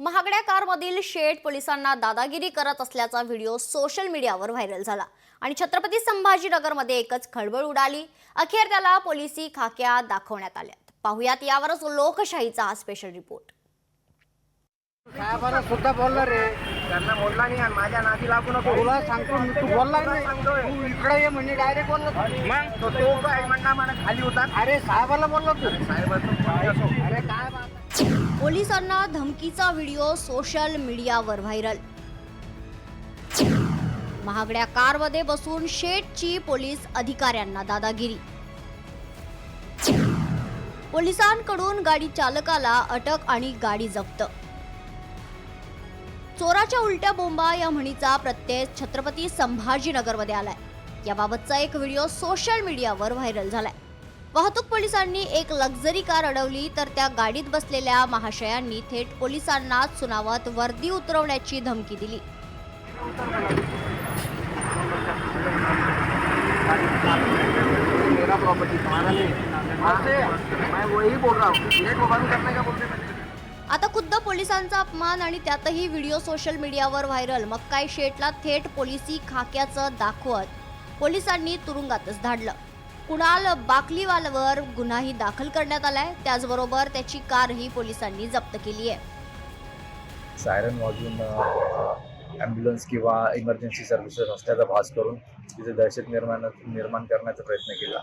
महागड्या कारमधील शेठ पोलिसांना दादागिरी करत असल्याचा व्हिडिओ सोशल मीडियावर व्हायरल झाला आणि छत्रपती संभाजीनगरमध्ये एकच खळबळ उडाली। अखेर त्याला पोलिसी खाक्या दाखवण्यात आल्यात। पाहुयात यावरच लोकशाहीचा हा स्पेशल रिपोर्ट। साहेबांना सुद्धा बोलला रे, त्यांना बोलला नाही आणि माझ्या नादी लागू नको तुला सांगतो मी, तू बोलला नाही, तू इकडे ये म्हणजे डायरेक्ट बोलला मग तो काय म्हणला मला खाली उतार। अरे साहेबाला बोलला तू, साहेबांचं अरे काय बात। पोलिसांना धमकीचा व्हिडिओ सोशल मीडियावर व्हायरल। महागड्या कारमध्ये बसून शेठची पोलीस अधिकाऱ्यांना दादागिरी। पोलिसांकडून गाडी चालकाला अटक आणि गाडी जप्त। चोराच्या उलट्या बोंबा या म्हणीचा प्रत्यय छत्रपती संभाजीनगरमध्ये आलाय। याबाबतचा एक व्हिडिओ सोशल मीडियावर व्हायरल झालाय। वाहतूक पोलिसांनी एक लक्झरी कार अडवली तर त्या गाडीत बसलेल्या महाशयांनी थेट पोलिसांना सुनावत वर्दी उतरवण्याची धमकी दिली। मेरा प्रॉपर्टी तुम्हारा नहीं, मैं वही बोल रहा हूँ, गेट को बंद करने का बोलते हैं। आता खुद्द पोलिसांचा अपमान आणि त्यातही व्हिडिओ सोशल मीडियावर व्हायरल। मग काय शेठला थेट पोलिसी खाक्याचं दाखवत पोलिसांनी तुरुंगातच धाडलं। कुणाल बाकलीवालवर गुन्हाही दाखल करण्यात आलाय। त्याचबरोबर त्याची कारही पोलिसांनी जप्त केली आहे। सायरन वाजवून ॲम्ब्युलन्स किंवा इमर्जन्सी सर्व्हिसेस असल्याचा भास करून तिथे दहशत निर्माण करण्याचा प्रयत्न केला।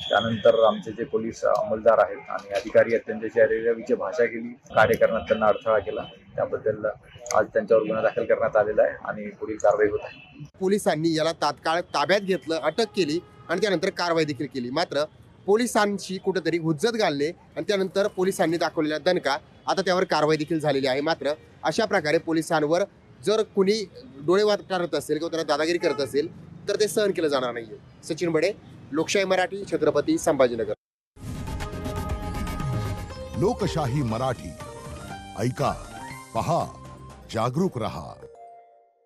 त्यानंतर आमचे जे पोलीस अंमलदार आहेत आणि अधिकारी आहेत त्यांच्याशी अरेरावीची भाषा केली, कार्य करण्यात त्यांना अडथळा केला। त्याबद्दल आज त्यांच्यावर गुन्हा दाखल करण्यात आलेला आहे आणि पुढील कारवाई होत आहे। पोलिसांनी याला तात्काळ ताब्यात घेतलं, अटक केली आणि त्यानंतर कारवाई देखील केली। मात्र पोलिसांची कुठेतरी हुज्जत घालणे आणि त्यानंतर पोलिसांनी दाखवलेला दणका, आता त्यावर कारवाई देखील झालेली आहे। मात्र अशा प्रकारे पोलिसांवर जर कुणी डोळेवाद करत असेल किंवा त्यांना दादागिरी करत असेल तर ते सहन केलं जाणार नाहीये। सचिन बडे, लोकशाही मराठी, छत्रपती संभाजीनगर। लोकशाही मराठी, ऐका, पहा, जागरूक रहा।